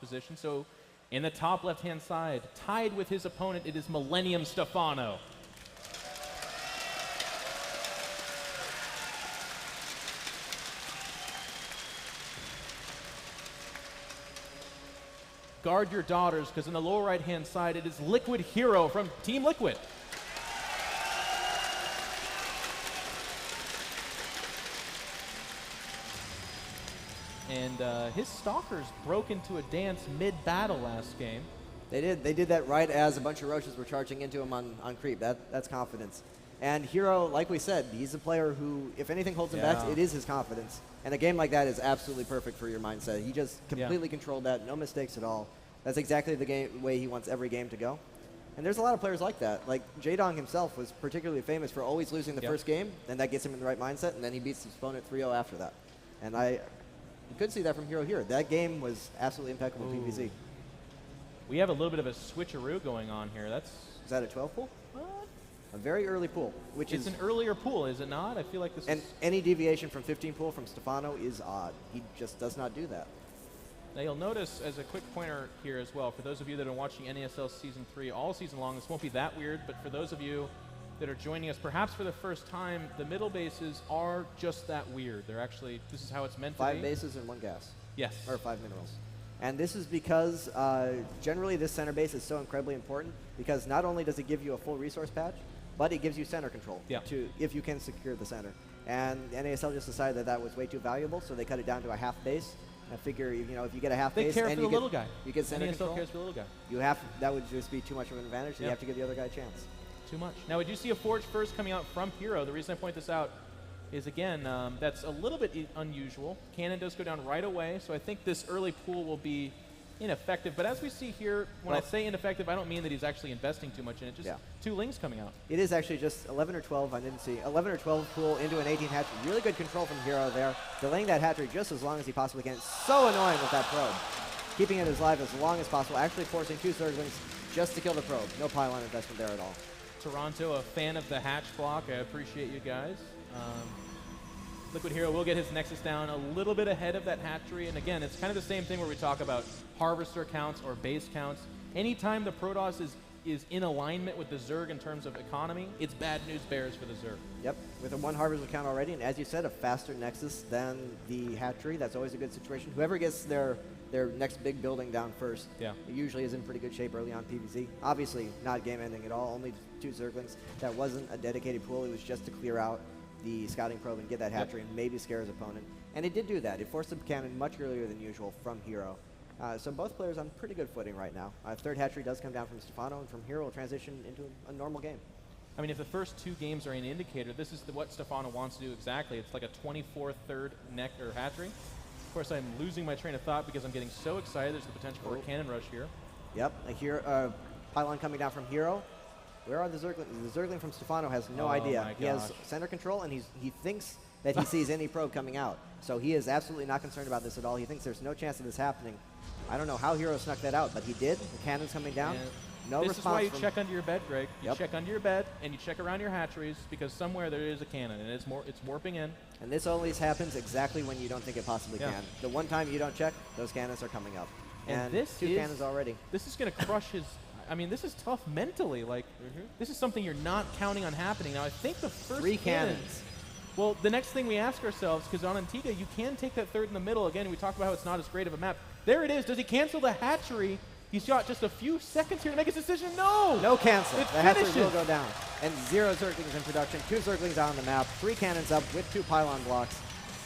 position. So in the top left-hand side, tied with his opponent, it is Millennium Stephano. Guard your daughters, because in the lower right-hand side, it is Liquid HerO from Team Liquid. And his Stalkers broke into a dance mid-battle last game. They did. They did that right as a bunch of Roaches were charging into him on creep. That's confidence. And HerO, like we said, he's a player who, if anything holds him back, it is his confidence. And a game like that is absolutely perfect for your mindset. He just completely controlled that, no mistakes at all. That's exactly the way he wants every game to go. And there's a lot of players like that. Like, Jaedong himself was particularly famous for always losing the first game, and that gets him in the right mindset, and then he beats his opponent 3-0 after that. And you could see that from HerO here. That game was absolutely impeccable PvZ. We have a little bit of a switcheroo going on here. Is that a 12 pool? What? A very early pool, which it's an earlier pool, is it not? I feel like this is... And any deviation from 15 pool from Stephano is odd. He just does not do that. Now you'll notice, as a quick pointer here as well, for those of you that are watching NASL Season 3 all season long, this won't be that weird, but for those of you that are joining us perhaps for the first time, the middle bases are just that weird. They're actually, this is how it's meant to be. 5 bases and 1 gas. Yes. Or 5 minerals. And this is because generally this center base is so incredibly important because not only does it give you a full resource patch, but it gives you center control if you can secure the center. And NASL just decided that that was way too valuable, so they cut it down to a half base. I figure, if you get a half base and you get center control. NASL cares for the little guy. That would just be too much of an advantage, so you have to give the other guy a chance. Too much. Now, we do see a Forge first coming out from HerO. The reason I point this out is, again, that's a little bit unusual. Cannon does go down right away, so I think this early pool will be ineffective. But as we see here, when I say ineffective, I don't mean that he's actually investing too much in it. Just 2 Lings coming out. It is actually just 11 or 12. I didn't see 11 or 12 pool into an 18 hatchery. Really good control from HerO there, delaying that hatchery just as long as he possibly can. So annoying with that probe, keeping it alive as long as possible. Actually forcing 2 Zerglings just to kill the probe. No pylon investment there at all. Toronto, a fan of the hatch block. I appreciate you guys. Liquid HerO will get his Nexus down a little bit ahead of that hatchery. And again, it's kind of the same thing where we talk about harvester counts or base counts. Anytime the Protoss is in alignment with the Zerg in terms of economy, it's bad news bears for the Zerg. Yep, with a 1 harvester count already, and as you said, a faster Nexus than the hatchery. That's always a good situation. Whoever gets their next big building down first usually is in pretty good shape early on PvZ. Obviously, not game ending at all, only 2 Zerglings. That wasn't a dedicated pool, it was just to clear out the scouting probe and get that hatchery and maybe scare his opponent. And it did do that. It forced the cannon much earlier than usual from HerO. So both players on pretty good footing right now. 3rd hatchery does come down from Stephano, and from HerO will transition into a normal game. I mean, if the first 2 games are an indicator, this is what Stephano wants to do exactly. It's like a 24-3rd hatchery. Of course, I'm losing my train of thought because I'm getting so excited. There's the potential for a cannon rush here. Yep, pylon coming down from HerO. Where are the Zerglings? The Zergling from Stephano has no idea. He has center control, and he thinks that he sees any probe coming out. So he is absolutely not concerned about this at all. He thinks there's no chance of this happening. I don't know how HerO snuck that out, but he did. The cannon's coming down. No response. This is why you check under your bed, Greg. You check under your bed, and you check around your hatcheries, because somewhere there is a cannon, and it's warping in. And this always happens exactly when you don't think it possibly can. The one time you don't check, those cannons are coming up. And this 2 cannons already. This is going to crush his... I mean, this is tough mentally. Like, this is something you're not counting on happening. Now, I think the first 3 cannons. Well, the next thing we ask ourselves, because on Antigua, you can take that 3rd in the middle. Again, we talk about how it's not as great of a map. There it is. Does he cancel the hatchery? He's got just a few seconds here to make his decision. No! No cancel. The hatchery will go down. And 0 Zerglings in production. 2 Zerglings on the map. 3 cannons up with 2 pylon blocks.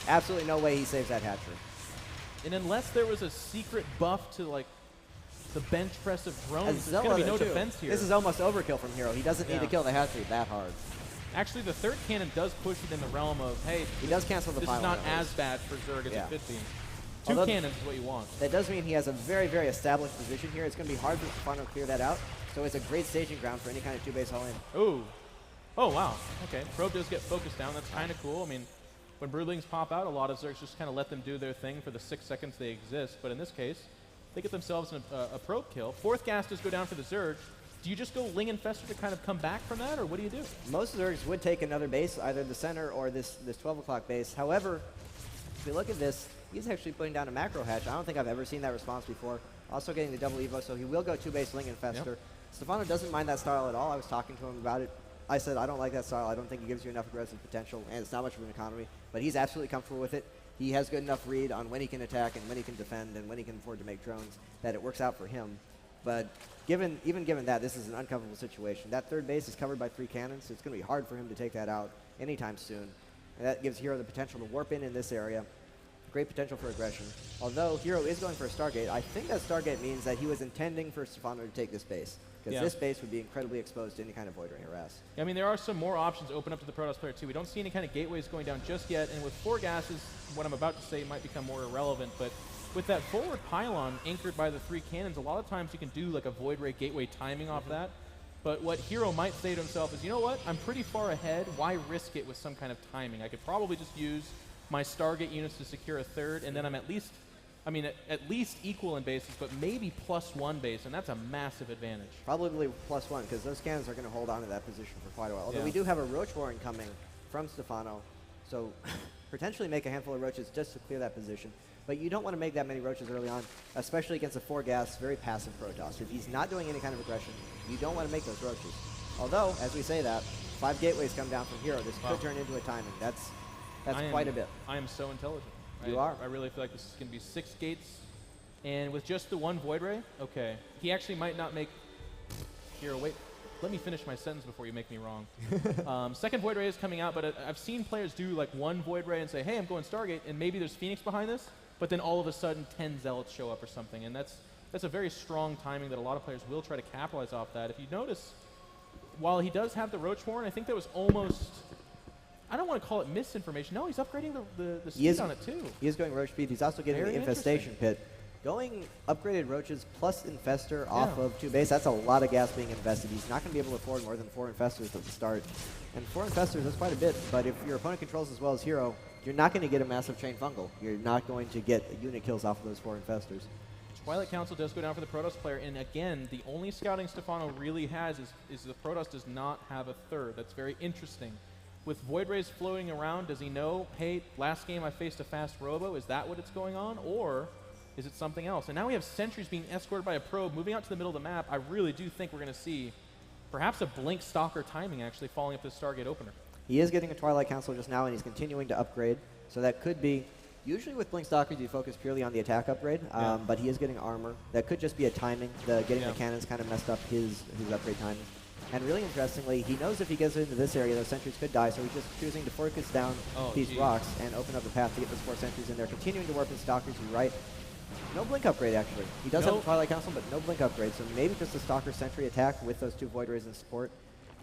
Absolutely no way he saves that hatchery. And unless there was a secret buff to, like, the bench press of drones, there's going to be no defense here. This is almost overkill from HerO. He doesn't need to kill the hatchery that hard. Actually, the 3rd cannon does push it in the realm of, hey, he does cancel the pylon. This is not as bad for Zerg as it could be. 2 cannons is what you want. That does mean he has a very, very established position here. It's going to be hard for Stephano to clear that out. So it's a great staging ground for any kind of 2-base all-in. Ooh. Oh, wow. Okay. Probe does get focused down. That's kind of cool. I mean, when Broodlings pop out, a lot of Zergs just kind of let them do their thing for the 6 seconds they exist. But in this case, they get themselves a probe kill. 4th gas does go down for the Zerg. Do you just go Ling Infestor to kind of come back from that, or what do you do? Most Zergs would take another base, either the center or this 12 o'clock base. However, if you look at this, he's actually putting down a macro hatch. I don't think I've ever seen that response before. Also getting the double Evo, so he will go 2-base Ling Infestor. Yep. Stephano doesn't mind that style at all. I was talking to him about it. I said, I don't like that style. I don't think it gives you enough aggressive potential, and it's not much of an economy. But he's absolutely comfortable with it. He has good enough read on when he can attack and when he can defend and when he can afford to make drones that it works out for him. But even given that, this is an uncomfortable situation. That third base is covered by 3 cannons, so it's going to be hard for him to take that out anytime soon. And that gives HerO the potential to warp in this area. Great potential for aggression. Although HerO is going for a Stargate, I think that Stargate means that he was intending for Stephano to take this base. Because this base would be incredibly exposed to any kind of Void Ray harass. I mean, there are some more options open up to the Protoss player, too. We don't see any kind of gateways going down just yet. And with 4 gases, what I'm about to say might become more irrelevant. But with that forward pylon anchored by the 3 cannons, a lot of times you can do like a Void Ray gateway timing off that. But what HerO might say to himself is, you know what? I'm pretty far ahead. Why risk it with some kind of timing? I could probably just use my Stargate units to secure a third, and then I'm at least equal in bases, but maybe +1 base, and that's a massive advantage. Probably +1, because those cannons are going to hold on to that position for quite a while. Although we do have a Roach Warren coming from Stephano, so potentially make a handful of Roaches just to clear that position. But you don't want to make that many Roaches early on, especially against a 4-gas, very passive Protoss. If he's not doing any kind of aggression, you don't want to make those Roaches. Although, as we say that, 5 gateways come down from HerO. This could turn into a timing. That's quite a bit. I am so intelligent. You are. I really feel like this is going to be 6 gates, and with just the 1 Void Ray, okay. He actually might not make... HerO, wait. Let me finish my sentence before you make me wrong. Second Void Ray is coming out, but I've seen players do like 1 Void Ray and say, hey, I'm going Stargate, and maybe there's Phoenix behind this, but then all of a sudden 10 Zealots show up or something, and that's a very strong timing that a lot of players will try to capitalize off that. If you notice, while he does have the Roach Warren, I think that was almost... I don't want to call it misinformation. No, he's upgrading the speed on it, too. He is going Roach speed. He's also getting the Infestation Pit. Going upgraded Roaches plus Infestor off of 2 base, that's a lot of gas being invested. He's not going to be able to afford more than 4 Infestors at the start. And 4 Infestors, that's quite a bit. But if your opponent controls as well as HerO, you're not going to get a massive chain fungal. You're not going to get unit kills off of those 4 Infestors. Twilight Council does go down for the Protoss player, and again, the only scouting Stephano really has is the Protoss does not have a third. That's very interesting. With Void Rays floating around, does he know, hey, last game I faced a fast Robo, is that what it's going on? Or is it something else? And now we have sentries being escorted by a probe moving out to the middle of the map. I really do think we're going to see perhaps a Blink Stalker timing actually falling up the Stargate opener. He is getting a Twilight Council just now, and he's continuing to upgrade. So that could be, usually with Blink Stalkers, you focus purely on the attack upgrade, but he is getting armor. That could just be a timing. Getting the cannons kind of messed up his upgrade timing. And really interestingly, he knows if he gets into this area, those sentries could die, so he's just choosing to focus down these rocks and open up the path to get those 4 sentries in there. Continuing to warp his Stalkers, you're right. No Blink upgrade, actually. He does have a Twilight Council, but no Blink upgrade, so maybe just a Stalker sentry attack with those 2 Void Rays in support.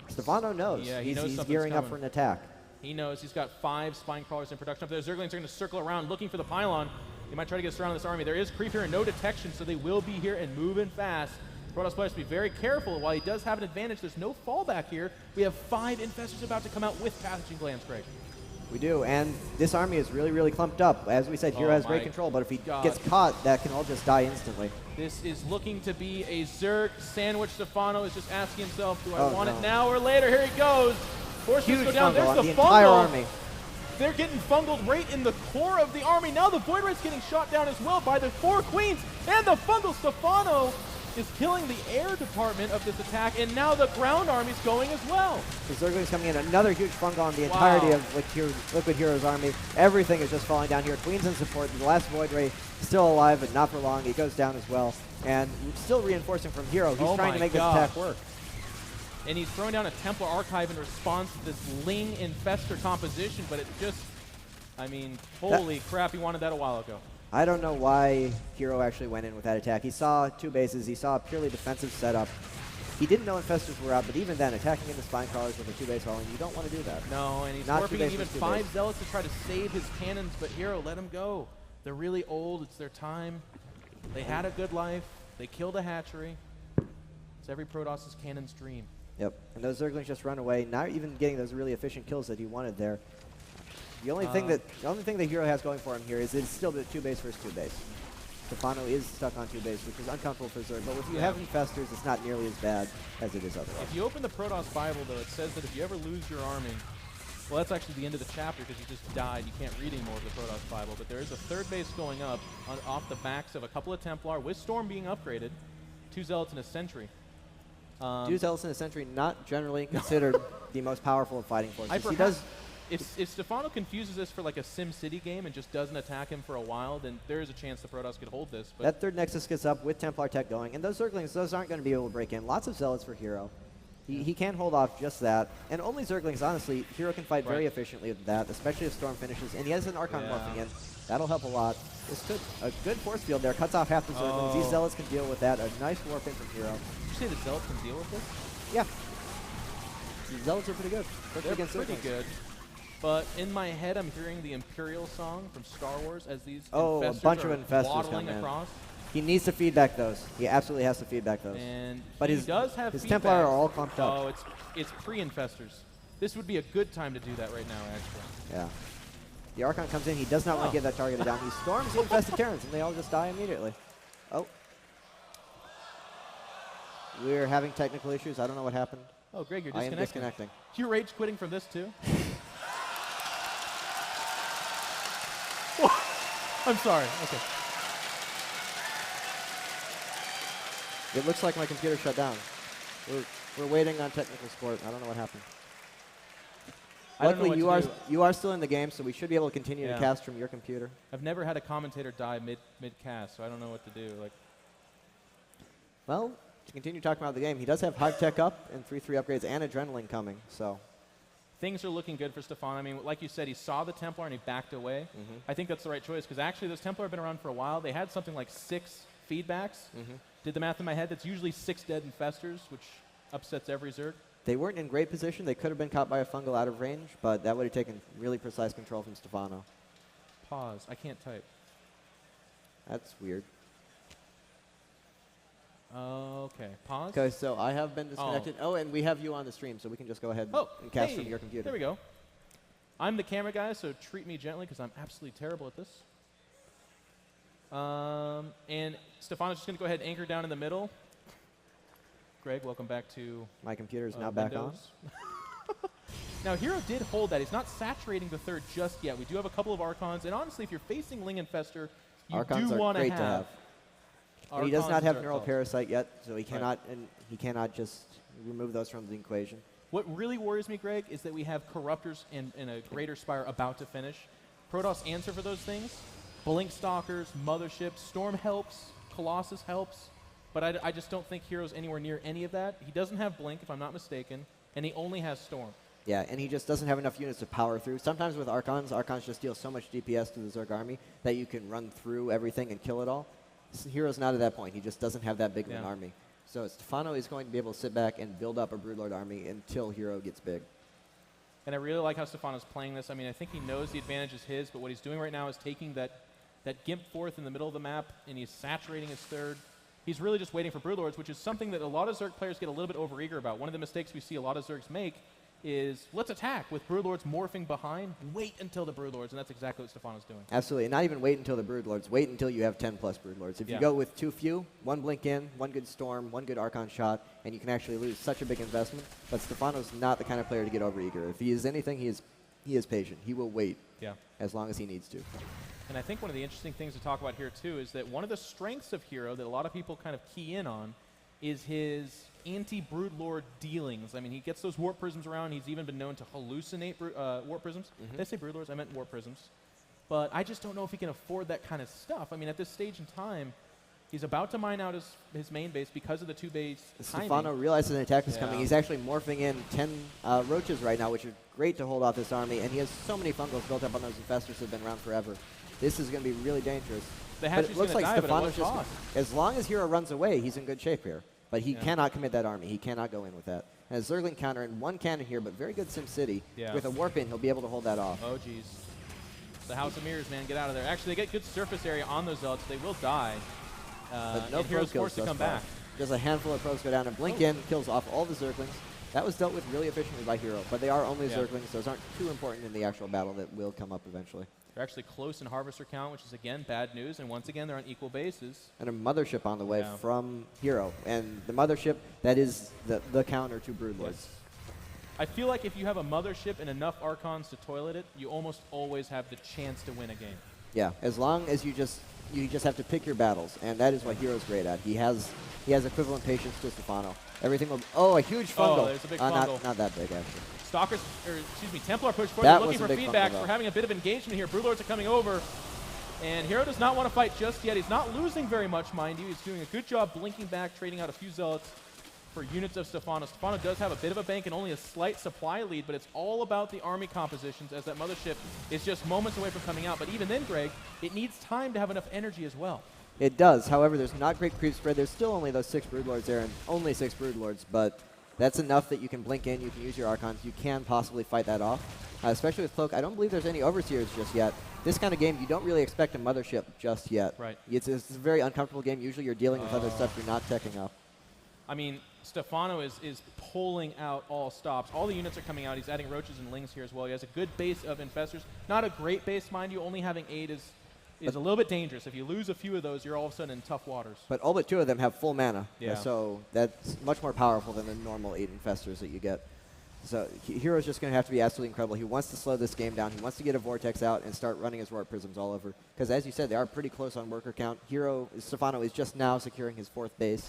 Stephano knows. Yeah, he's gearing up for an attack. He knows. He's got 5 Spine Crawlers in production up there. Zerglings are going to circle around looking for the pylon. They might try to get surrounded this army. There is creep here and no detection, so they will be here and moving fast. Protoss players to be very careful. While he does have an advantage, there's no fallback here. We have 5 Infestors about to come out with Pathogen Glands, Greg. We do, and this army is really, really clumped up. As we said, HerO has great control, but if he gets caught, that can all just die instantly. This is looking to be a Zerg sandwich. Stephano is just asking himself, do I want it now or later? Here he goes. Forces go down. There's the entire army. They're getting fungled right in the core of the army. Now the Void Ray's getting shot down as well by the 4 Queens, and the fungal Stephano is killing the air department of this attack, and now the ground army's going as well. The Zerglings coming in, another huge fungal on the entirety of Liquid HerO's army. Everything is just falling down here. Queen's in support. The last Void Ray still alive, but not for long. He goes down as well. And still reinforcing from HerO. He's trying to make this attack work. And he's throwing down a Templar Archive in response to this Ling Infestor composition, but it just, I mean, holy crap, he wanted that a while ago. I don't know why HerO actually went in with that attack. He saw 2 bases. He saw a purely defensive setup. He didn't know Infestors were out, but even then, attacking in the Spine Crawlers with a 2-base hauling, you don't want to do that. No, and he's warping even 5 Zealots to try to save his cannons, but HerO, let him go. They're really old. It's their time. They had a good life. They killed a hatchery. It's every Protoss's cannon's dream. Yep, and those Zerglings just run away, not even getting those really efficient kills that he wanted there. The only thing that HerO has going for him here is it's still the 2-base versus 2-base. Stephano is stuck on 2-base, which is uncomfortable for Zerg. But if you have Infestors, it's not nearly as bad as it is otherwise. If you open the Protoss Bible, though, it says that if you ever lose your army, Well, that's actually the end of the chapter because you just died. You can't read any more of the Protoss Bible. But there is a third base going up off the backs of a couple of Templar with Storm being upgraded. 2 Zealots and a Sentry. 2 Zealots and a Sentry not generally considered the most powerful of fighting forces. He does. If Stephano confuses this for like a Sim City game and just doesn't attack him for a while, then there is a chance the Protoss could hold this. But that third Nexus gets up with Templar Tech going, and those Zerglings, those aren't going to be able to break in. Lots of Zealots for HerO. He can hold off just that. And only Zerglings, honestly, HerO can fight very efficiently with that, especially if Storm finishes. And he has an Archon morphing in. That'll help a lot. This could a good force field there. Cuts off half the Zerglings. These Zealots can deal with that. A nice warp in from HerO. Did you say the Zealots can deal with this? Yeah. The Zealots are pretty good. They're pretty good. But in my head, I'm hearing the Imperial song from Star Wars as these a bunch of infestors waddling across. He needs to feedback those. He absolutely has to feedback those. But he does have his Templar are all clumped up. Oh, it's pre-infestors. This would be a good time to do that right now, actually. Yeah. The Archon comes in. He does not want to get that targeted down. He storms the infested Terrans, and they all just die immediately. Oh. We're having technical issues. I don't know what happened. Oh, Greg, you're disconnecting. I am disconnecting. You're rage quitting from this, too? I'm sorry. Okay. It looks like my computer shut down. We're waiting on technical support. I don't know what happened. Luckily, you are still in the game, so we should be able to continue to cast from your computer. I've never had a commentator die mid-cast, so I don't know what to do. Well, to continue talking about the game, he does have Hive Tech up and 3/3 upgrades and Adrenaline coming, so. Things are looking good for Stephano. I mean, like you said, he saw the Templar and he backed away. I think that's the right choice because actually those Templar have been around for a while. They had something like 6 feedbacks. Did the math in my head. That's usually 6 dead infestors, which upsets every Zerg. They weren't in great position. They could have been caught by a fungal out of range, but that would have taken really precise control from Stephano. Pause. I can't type. That's weird. Okay. Pause. Okay, so I have been disconnected. Oh, and we have you on the stream, so we can just go ahead and cast from your computer. There we go. I'm the camera guy, so treat me gently because I'm absolutely terrible at this. And Stephano's just going to go ahead and anchor down in the middle. Greg, welcome back to my computer is now back on. Now, HerO did hold that. He's not saturating the third just yet. We do have a couple of Archons, and honestly, if you're facing Ling Infestor, you Archons do want to have. And he does not have Neural Parasite yet, so he cannot just remove those from the equation. What really worries me, Greg, is that we have Corruptors and a Greater Spire about to finish. Protoss answer for those things. Blink Stalkers, Mothership, Storm helps, Colossus helps, but I just don't think HerO's anywhere near any of that. He doesn't have Blink, if I'm not mistaken, and he only has Storm. Yeah, and he just doesn't have enough units to power through. Sometimes with Archons just deal so much DPS to the Zerg army that you can run through everything and kill it all. HerO's not at that point. He just doesn't have that big of an army. So Stephano is going to be able to sit back and build up a Broodlord army until HerO gets big. And I really like how Stephano's playing this. I mean, I think he knows the advantage is his, but what he's doing right now is taking that Gimp fourth in the middle of the map, and he's saturating his third. He's really just waiting for Broodlords, which is something that a lot of Zerg players get a little bit overeager about. One of the mistakes we see a lot of Zergs make is let's attack with Broodlords morphing behind. Wait until the Broodlords, and that's exactly what Stephano's doing. Absolutely, and not even wait until the Broodlords. Wait until you have 10+ Broodlords. If you go with too few, 1 Blink in, 1 good Storm, 1 good Archon shot, and you can actually lose such a big investment. But Stephano's not the kind of player to get overeager. If he is anything, he is patient. He will wait as long as he needs to. And I think one of the interesting things to talk about here, too, is that one of the strengths of HerO that a lot of people kind of key in on is his anti-Broodlord dealings. I mean, he gets those Warp Prisms around. He's even been known to hallucinate Warp Prisms. Did I say Broodlords? I meant Warp Prisms. But I just don't know if he can afford that kind of stuff. I mean, at this stage in time, he's about to mine out his main base because of the 2-base timing. Stephano realizes an attack is coming. He's actually morphing in 10 roaches right now, which is great to hold off this army. And he has so many fungals built up on those infestors that have been around forever. This is going to be really dangerous. But it looks like Stephano's just, as long as HerO runs away, he's in good shape here. But he cannot commit that army. He cannot go in with that. And a Zergling counter and 1 cannon here, but very good SimCity. With a warp in, he'll be able to hold that off. Oh, geez. The House of Mirrors, man, get out of there. Actually, they get good surface area on those Zealots. They will die. But no HerO's forced to come back. Just a handful of pros go down and blink in, kills off all the Zerglings. That was dealt with really efficiently by HerO, but they are only Zerglings. Those aren't too important in the actual battle that will come up eventually. They're actually close in Harvester count, which is, again, bad news. And once again, they're on equal bases. And a Mothership on the way from HerO. And the Mothership, that is the counter to Broodlords. I feel like if you have a mothership and enough Archons to toilet it, you almost always have the chance to win a game. Yeah, as long as you just have to pick your battles, and that is what HerO's great at. He has equivalent patience to Stephano. Everything will. Oh, a huge fungal. Oh, there's a big fungal. Not that big actually. Stalkers, or excuse me, Templar push forward. They're looking for feedback. Fungal, we're having a bit of engagement here. Broodlords are coming over, and HerO does not want to fight just yet. He's not losing very much, mind you. He's doing a good job blinking back, trading out a few zealots for units of Stephano. Stephano does have a bit of a bank and only a slight supply lead, but it's all about the army compositions, as that mothership is just moments away from coming out. But even then, Greg, it needs time to have enough energy as well. It does. However, there's not great creep spread. There's still only those 6 Broodlords there, and only 6 Broodlords, but that's enough that you can blink in, you can use your Archons, you can possibly fight that off. Especially with Cloak, I don't believe there's any Overseers just yet. This kind of game, you don't really expect a mothership just yet. Right. It's a very uncomfortable game. Usually you're dealing with other stuff you're not teching up. I mean, Stephano is pulling out all stops. All the units are coming out. He's adding Roaches and Lings here as well. He has a good base of Infestors. Not a great base, mind you. Only having 8 is a little bit dangerous. If you lose a few of those, you're all of a sudden in tough waters. But all but 2 of them have full mana. Yeah. So that's much more powerful than the normal 8 Infestors that you get. So HerO's just going to have to be absolutely incredible. He wants to slow this game down. He wants to get a Vortex out and start running his Warp Prisms all over. Because as you said, they are pretty close on worker count. Stephano is just now securing his 4th base.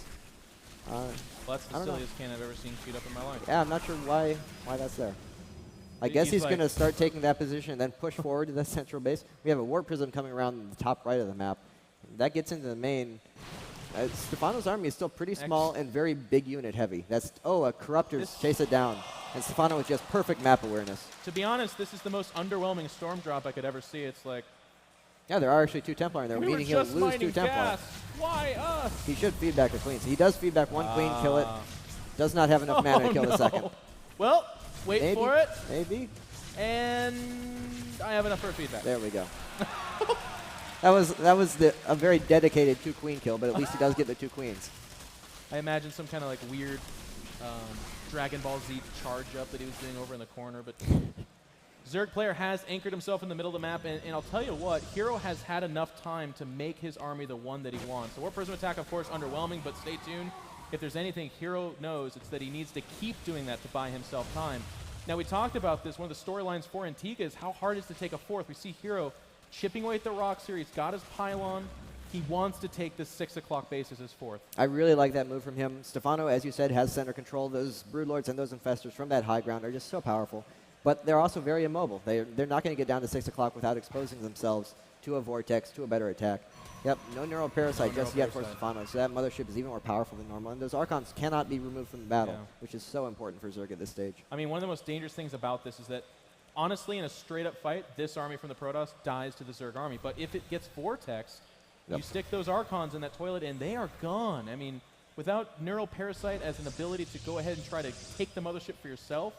Well, that's the silliest can I've ever seen shoot up in my life. Yeah, I'm not sure why that's there. I guess he's going to start taking that position and then push forward to that central base. We have a Warp Prism coming around the top right of the map. That gets into the main. Stephano's army is still pretty small and very big unit heavy. That's a Corruptors chase it down. And Stephano with just perfect map awareness. To be honest, this is the most underwhelming storm drop I could ever see. It's like, yeah, there are actually 2 Templar in there, meaning he'll lose 2 Templar. Why us? He should feedback a Queen. So he does feedback 1 Queen, kill it. Does not have enough mana to kill the second. Well, wait for it. Maybe. And I have enough for a feedback. There we go. That was a very dedicated 2 Queen kill, but at least he does get the 2 Queens. I imagine some kind of like weird Dragon Ball Z charge up that he was doing over in the corner, but Zerg player has anchored himself in the middle of the map, and I'll tell you what, HerO has had enough time to make his army the one that he wants. The Warp Prism attack, of course, underwhelming, but stay tuned. If there's anything HerO knows, it's that he needs to keep doing that to buy himself time. Now, we talked about this. One of the storylines for Antigua is how hard it is to take a 4th. We see HerO chipping away at the rocks here. He's got his pylon. He wants to take this 6 o'clock base as his 4th. I really like that move from him. Stephano, as you said, has center control. Those Broodlords and those Infestors from that high ground are just so powerful. But they're also very immobile. They're not going to get down to 6 o'clock without exposing themselves to a Vortex, to a better attack. Yep, no Neural Parasite just yet for Stephano, so that mothership is even more powerful than normal. And those Archons cannot be removed from the battle, which is so important for Zerg at this stage. I mean, one of the most dangerous things about this is that, honestly, in a straight-up fight, this army from the Protoss dies to the Zerg army. But if it gets Vortex, you stick those Archons in that toilet, and they are gone. I mean, without Neural Parasite as an ability to go ahead and try to take the mothership for yourself,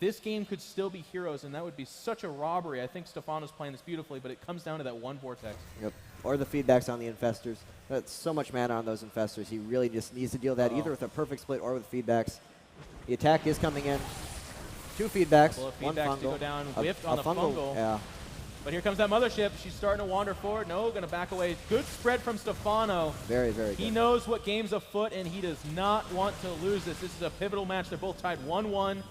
this game could still be HerO's, and that would be such a robbery. I think Stephano's playing this beautifully, but it comes down to that 1 Vortex. Yep. Or the feedbacks on the Infestors. That's so much mana on those Infestors. He really just needs to deal that either with a perfect split or with feedbacks. The attack is coming in. 2 feedbacks. Well, one feedbacks fungal. to go down, whiffed on the fungal. Yeah. But here comes that mothership. She's starting to wander forward. No, going to back away. Good spread from Stephano. Very, very good. He knows what game's afoot, and he does not want to lose this. This is a pivotal match. They're both tied 1-1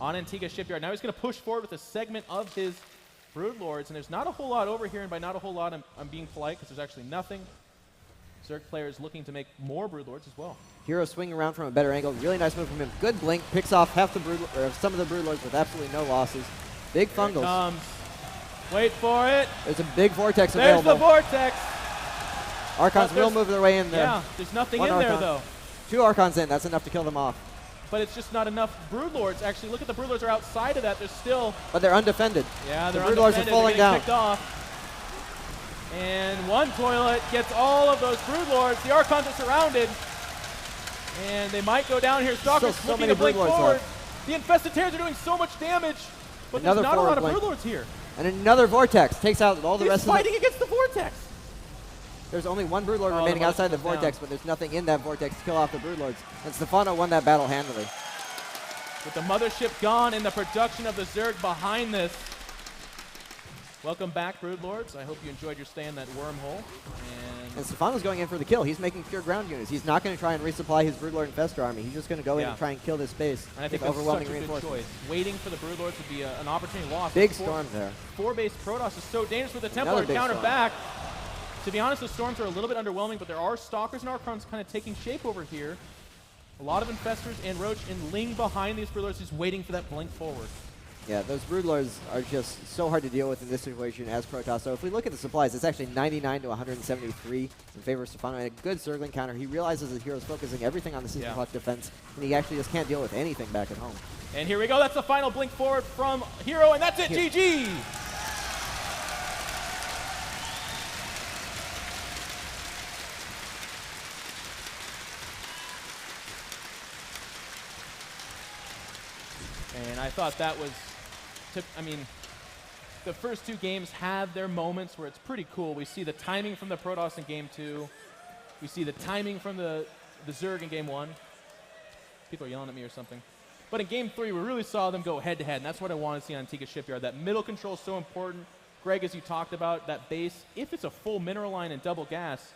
on Antigua Shipyard. Now he's going to push forward with a segment of his Broodlords, and there's not a whole lot over here, and by not a whole lot, I'm being polite because there's actually nothing. Zerg players looking to make more Broodlords as well. HerO swinging around from a better angle. Really nice move from him. Good blink. Picks off half the some of the Broodlords with absolutely no losses. Big fungals. Here it comes. Wait for it. There's a big Vortex available. There's the Vortex. Archons will move their way in there. Yeah, there's nothing in there, though. 2 Archons in. That's enough to kill them off. But it's just not enough Broodlords. Actually, look at the Broodlords are outside of that. They're still... But they're undefended. Yeah, they're undefended. The Broodlords are falling down. Picked off. And 1 toilet gets all of those Broodlords. The Archons are surrounded. And they might go down here. Stalker's so looking to blink forward. Left. The Infested Terrors are doing so much damage. But Another there's not a lot of blink. Broodlords here. And another Vortex takes out all the rest of them. He's fighting against the Vortex. There's only 1 Broodlord remaining outside the Vortex, but there's nothing in that Vortex to kill off the Broodlords. And Stephano won that battle handily. With the mothership gone and the production of the Zerg behind this. Welcome back, Broodlords. I hope you enjoyed your stay in that wormhole. And And Stephano's going in for the kill. He's making pure ground units. He's not going to try and resupply his Broodlord Infestor army. He's just going to go in and try and kill this base and I think with that's overwhelming such a good reinforcements. choice. Waiting for the Broodlords would be an opportunity lost. Big storm there. 4-base Protoss is so dangerous with the Templar counter storm. back. To be honest, the storms are a little bit underwhelming, but there are Stalkers and Archons kind of taking shape over here. A lot of Infestors and Roach and Ling behind these Broodlords, just waiting for that blink forward. Yeah, those Broodlords are just so hard to deal with in this situation as Protoss. So if we look at the supplies, it's actually 99 to 173 in favor of Stephano, and a good circling counter. He realizes that HerO's focusing everything on the season clock defense, and he actually just can't deal with anything back at home. And here we go. That's the final blink forward from HerO, and that's it. GG! And I thought that was, I mean, the first two games have their moments where it's pretty cool. We see the timing from the Protoss in Game 2. We see the timing from the Zerg in Game 1. People are yelling at me or something. But in Game 3, we really saw them go head-to-head, and that's what I want to see on Antigua Shipyard. That middle control is so important. Greg, as you talked about, that base, if it's a full mineral line and double gas,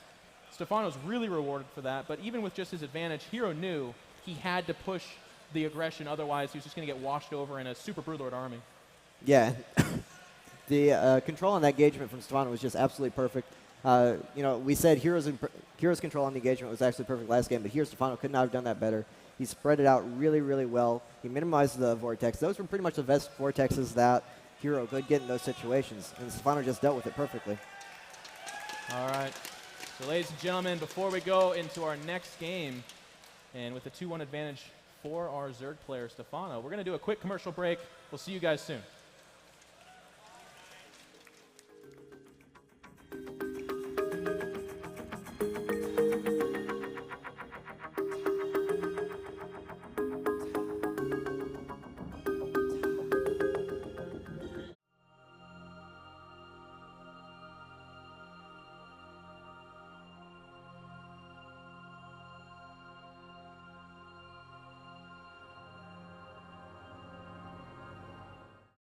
Stephano's really rewarded for that. But even with just his advantage, HerO knew he had to push the aggression, otherwise he was just going to get washed over in a super Broodlord army. Yeah, the control on that engagement from Stephano was just absolutely perfect. You know, we said HerO's control on the engagement was actually perfect last game, but here Stephano could not have done that better. He spread it out really, really well. He minimized the vortex. Those were pretty much the best vortexes that HerO could get in those situations, and Stephano just dealt with it perfectly. All right. So, ladies and gentlemen, before we go into our next game, and with the 2-1 advantage for our Zerg player, Stephano, we're going to do a quick commercial break. We'll see you guys soon.